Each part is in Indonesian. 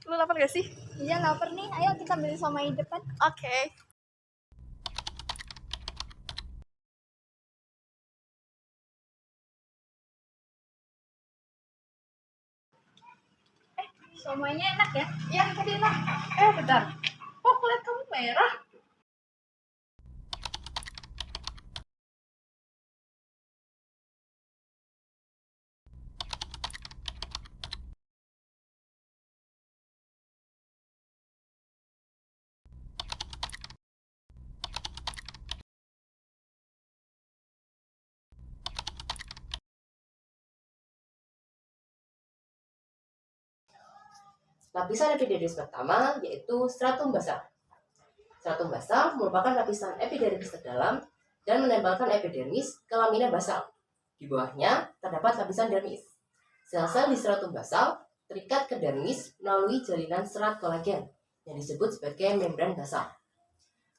Lu lapar gak sih? Iya, lapar nih. Ayo kita beli somai di depan. Oke. Somainya enak ya? Iya, tadi enak. Bentar. Kok kulit kamu merah? Lapisan epidermis pertama yaitu stratum basal. Stratum basal merupakan lapisan epidermis terdalam dan menempelkan epidermis ke lamina basal. Di bawahnya terdapat lapisan dermis. Sel-sel di stratum basal terikat ke dermis melalui jalinan serat kolagen yang disebut sebagai membran basal.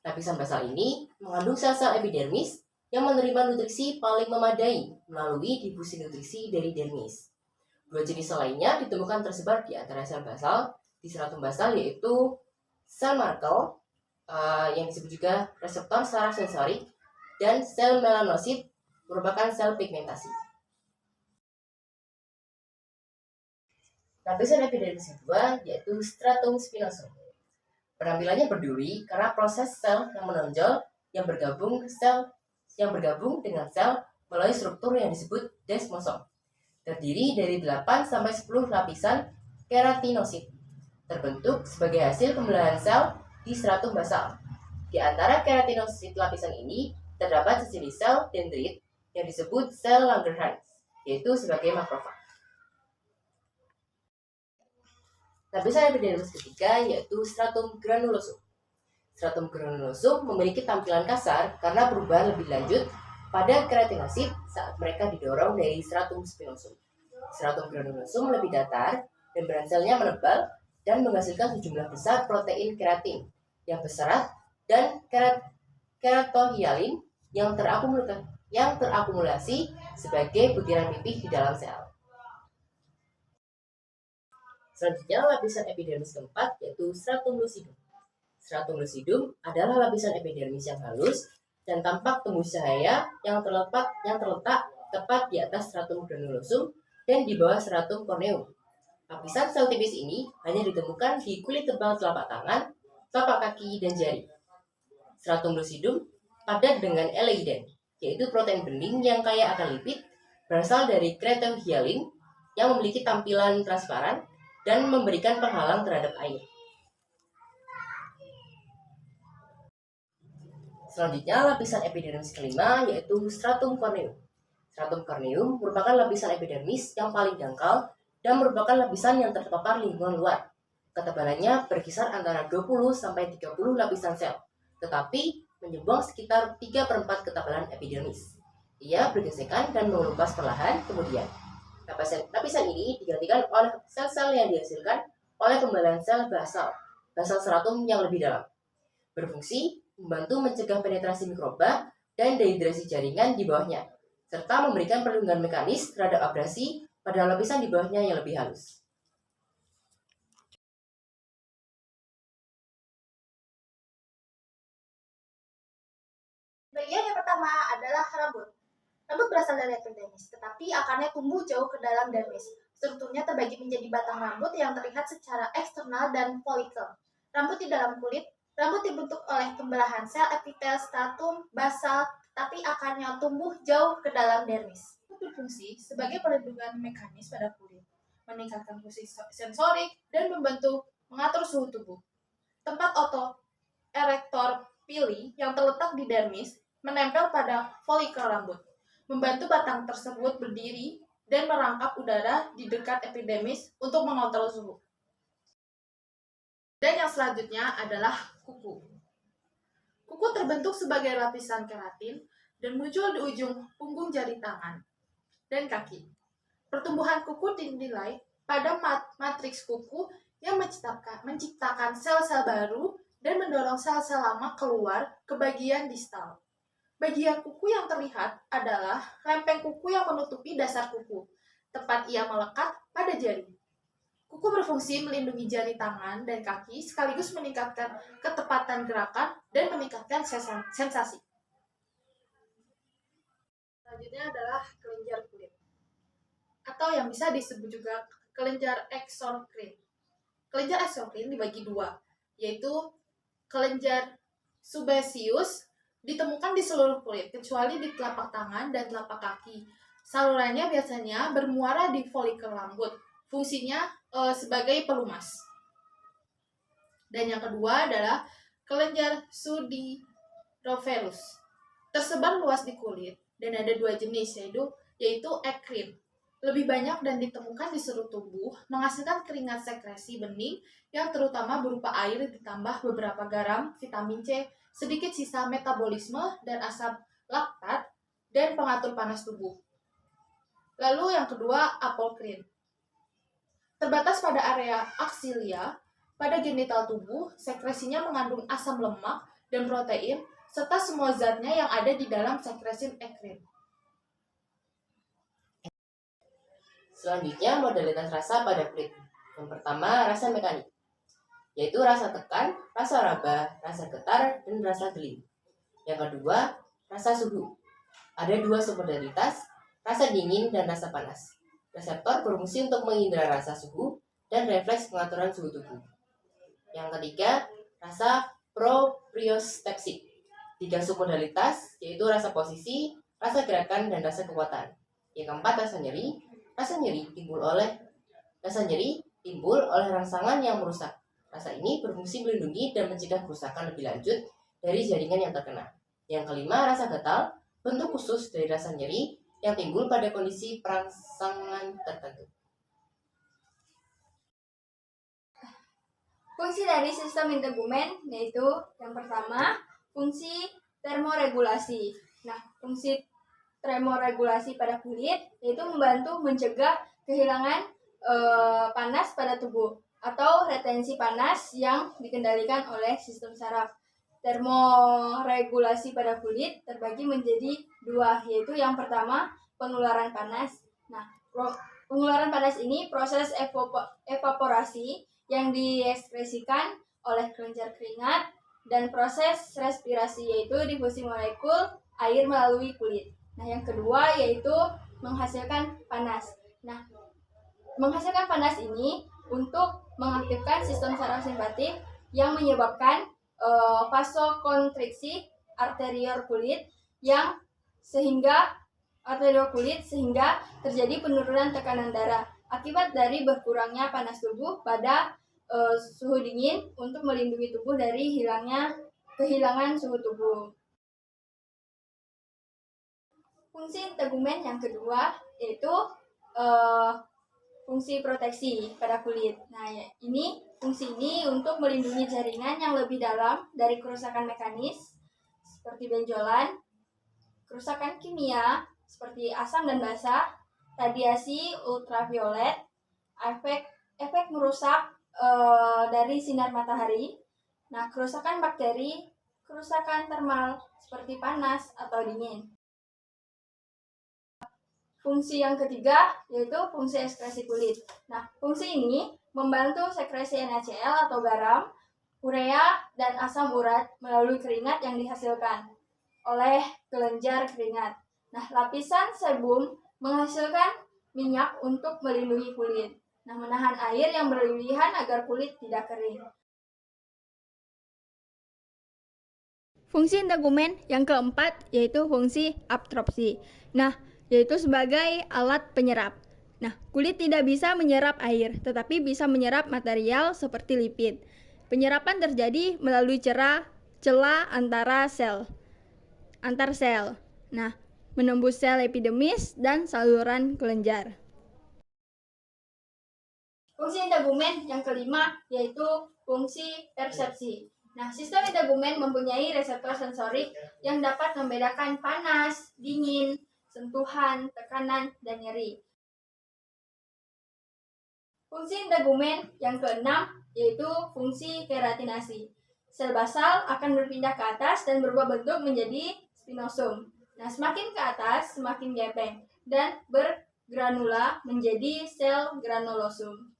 Lapisan basal ini mengandung sel-sel epidermis yang menerima nutrisi paling memadai melalui difusi nutrisi dari dermis. Dua jenis sel lainnya ditemukan tersebar di antara sel basal di stratum basal, yaitu sel Merkel yang disebut juga reseptor saraf sensorik, dan sel melanosit merupakan sel pigmentasi. Lapisan epidermis kedua yaitu stratum spinosum. Penampilannya berduri karena proses sel yang menonjol yang bergabung dengan sel melalui struktur yang disebut desmosom. Terdiri dari 8-10 lapisan keratinosit, terbentuk sebagai hasil pembelahan sel di stratum basal. Di antara keratinosit lapisan ini terdapat sejenis sel dendrit yang disebut sel Langerhans, yaitu sebagai makrofag. Lapisan epidermis ketiga yaitu stratum granulosum. Stratum granulosum memiliki tampilan kasar karena perubahan lebih lanjut pada keratinosit saat mereka didorong dari stratum spinosum. Stratum granulosum lebih datar, membran selnya menebal, dan menghasilkan sejumlah besar protein keratin yang berserat dan keratohyalin yang terakumulasi sebagai butiran pipih di dalam sel. Selanjutnya lapisan epidermis keempat yaitu stratum lucidum. Stratum lucidum adalah lapisan epidermis yang halus dan tampak tembus cahaya yang terletak tepat di atas stratum granulosum dan di bawah stratum corneum. Lapisan sel tipis ini hanya ditemukan di kulit tebal telapak tangan, telapak kaki, dan jari. Stratum lucidum padat dengan eleiden, yaitu protein bening yang kaya akan lipid, berasal dari keratohyalin yang memiliki tampilan transparan dan memberikan penghalang terhadap air. Selanjutnya lapisan epidermis kelima yaitu stratum corneum. Stratum corneum merupakan lapisan epidermis yang paling dangkal dan merupakan lapisan yang terpapar lingkungan luar. Ketebalannya berkisar antara 20-30 lapisan sel, tetapi menyumbang sekitar 3/4 ketebalan epidermis. Ia bergesekan dan mengelupas perlahan kemudian. Lapisan ini digantikan oleh sel-sel yang dihasilkan oleh pembelahan sel basal stratum yang lebih dalam. Berfungsi membantu mencegah penetrasi mikroba dan dehidrasi jaringan di bawahnya, serta memberikan perlindungan mekanis terhadap abrasi pada lapisan di bawahnya yang lebih halus. Bagian yang pertama adalah rambut. Rambut berasal dari epidermis, tetapi akarnya tumbuh jauh ke dalam dermis. Strukturnya terbagi menjadi batang rambut yang terlihat secara eksternal dan folikel. Rambut di dalam kulit. Rambut dibentuk oleh pembelahan sel epitel stratum basal, tapi akarnya tumbuh jauh ke dalam dermis. Berfungsi sebagai perlindungan mekanis pada kulit, meningkatkan fungsi sensorik, dan mengatur suhu tubuh. Tempat otoerektor pili yang terletak di dermis menempel pada folikel rambut, membantu batang tersebut berdiri dan merangkap udara di dekat epidermis untuk mengontrol suhu. Dan yang selanjutnya adalah kuku. Kuku terbentuk sebagai lapisan keratin dan muncul di ujung punggung jari tangan dan kaki. Pertumbuhan kuku dinilai pada matriks kuku yang menciptakan sel-sel baru dan mendorong sel-sel lama keluar ke bagian distal. Bagian kuku yang terlihat adalah lempeng kuku yang menutupi dasar kuku, tepat ia melekat pada jari. Kuku berfungsi melindungi jari tangan dan kaki sekaligus meningkatkan ketepatan gerakan dan meningkatkan sensasi. Selanjutnya adalah kelenjar kulit, atau yang bisa disebut juga kelenjar eksokrin. Kelenjar eksokrin dibagi dua, yaitu kelenjar sebaceous ditemukan di seluruh kulit, kecuali di telapak tangan dan telapak kaki. Salurannya biasanya bermuara di folikel rambut, fungsinya sebagai pelumas. Dan yang kedua adalah kelenjar sudirovelus, tersebar luas di kulit dan ada dua jenis, yaitu ekrin. Lebih banyak dan ditemukan di seluruh tubuh, menghasilkan keringat sekresi bening yang terutama berupa air ditambah beberapa garam, vitamin C, sedikit sisa metabolisme dan asam laktat, dan pengatur panas tubuh. Lalu yang kedua, apokrin. Terbatas pada area aksilia, pada genital tubuh, sekresinya mengandung asam lemak dan protein, serta semua zatnya yang ada di dalam sekresin ekrin. Selanjutnya, modalitas rasa pada kulit. Yang pertama, rasa mekanik, yaitu rasa tekan, rasa raba, rasa getar, dan rasa geli. Yang kedua, rasa suhu. Ada dua submodalitas, rasa dingin dan rasa panas. Reseptor berfungsi untuk mengindra rasa suhu dan refleks pengaturan suhu tubuh. Yang ketiga, rasa propriocepsi. 3 submodalitas, yaitu rasa posisi, rasa gerakan, dan rasa kekuatan. Yang keempat, rasa nyeri. Rasa nyeri timbul oleh rangsangan yang merusak. Rasa ini berfungsi melindungi dan mencegah kerusakan lebih lanjut dari jaringan yang terkena. Yang kelima, rasa gatal, bentuk khusus dari rasa nyeri yang timbul pada kondisi perangsangan tertentu. Fungsi dari sistem integumen yaitu yang pertama, fungsi termoregulasi. Nah, fungsi termoregulasi pada kulit yaitu membantu mencegah kehilangan panas pada tubuh atau retensi panas yang dikendalikan oleh sistem saraf. Termoregulasi pada kulit terbagi menjadi dua, yaitu yang pertama pengeluaran panas. Nah, pengeluaran panas ini proses evaporasi yang diekspresikan oleh kelenjar keringat, dan proses respirasi yaitu difusi molekul air melalui kulit. Nah, yang kedua yaitu menghasilkan panas. Nah, menghasilkan panas ini untuk mengaktifkan sistem saraf simpatik yang menyebabkan vasokonstriksi arteriol kulit sehingga terjadi penurunan tekanan darah akibat dari berkurangnya panas tubuh pada suhu dingin untuk melindungi tubuh dari kehilangan suhu tubuh. Fungsi integumen yang kedua yaitu fungsi proteksi pada kulit. Nah, fungsi ini untuk melindungi jaringan yang lebih dalam dari kerusakan mekanis seperti benjolan, kerusakan kimia seperti asam dan basa, radiasi ultraviolet, efek merusak dari sinar matahari. Nah, kerusakan bakteri, kerusakan termal seperti panas atau dingin. Fungsi yang ketiga yaitu fungsi ekskresi kulit. Nah, fungsi ini membantu sekresi NaCl atau garam, urea, dan asam urat melalui keringat yang dihasilkan oleh kelenjar keringat. Nah, lapisan sebum menghasilkan minyak untuk melindungi kulit. Nah, menahan air yang berlebihan agar kulit tidak kering. Fungsi integumen yang keempat yaitu fungsi absorpsi. Nah, yaitu sebagai alat penyerap. Nah, kulit tidak bisa menyerap air, tetapi bisa menyerap material seperti lipid. Penyerapan terjadi melalui celah antar sel. Nah, menembus sel epidermis dan saluran kelenjar. Fungsi integumen yang kelima yaitu fungsi persepsi. Nah, sistem integumen mempunyai reseptor sensorik yang dapat membedakan panas, dingin, sentuhan, tekanan, dan nyeri. Fungsi integumen yang keenam yaitu fungsi keratinasi. Sel basal akan berpindah ke atas dan berubah bentuk menjadi spinosum. Nah, semakin ke atas semakin gepeng dan bergranula menjadi sel granulosum.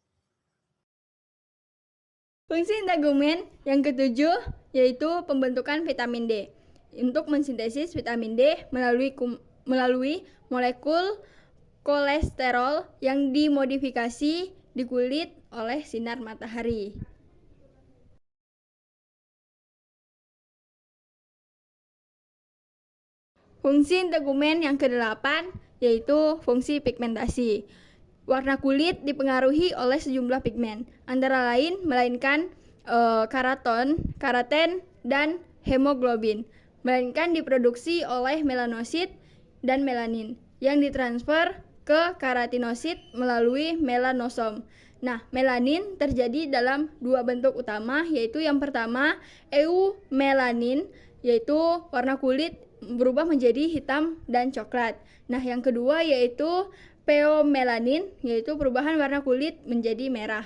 Fungsi integumen yang ketujuh yaitu pembentukan vitamin D. Untuk mensintesis vitamin D melalui molekul kolesterol yang dimodifikasi di kulit oleh sinar matahari. Fungsi integumen yang kedelapan yaitu fungsi pigmentasi. Warna kulit dipengaruhi oleh sejumlah pigmen, antara lain melainkan keraten, dan hemoglobin, melainkan diproduksi oleh melanosit dan melanin yang ditransfer ke keratinosit melalui melanosom. Nah, melanin terjadi dalam dua bentuk utama, yaitu yang pertama eumelanin, yaitu warna kulit berubah menjadi hitam dan coklat. Nah, yang kedua yaitu pheomelanin, yaitu perubahan warna kulit menjadi merah.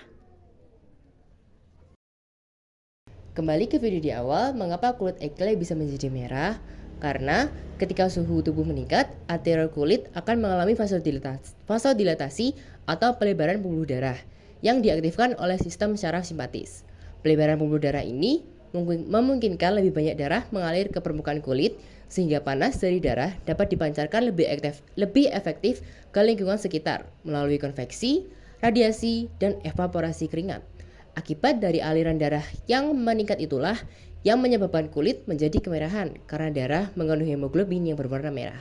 Kembali ke video di awal, mengapa kulit Ekle bisa menjadi merah? Karena ketika suhu tubuh meningkat, arteriol kulit akan mengalami vasodilatasi atau pelebaran pembuluh darah yang diaktifkan oleh sistem syaraf simpatis. Pelebaran pembuluh darah ini memungkinkan lebih banyak darah mengalir ke permukaan kulit sehingga panas dari darah dapat dipancarkan lebih efektif ke lingkungan sekitar melalui konveksi, radiasi, dan evaporasi keringat. Akibat dari aliran darah yang meningkat itulah yang menyebabkan kulit menjadi kemerahan karena darah mengandung hemoglobin yang berwarna merah.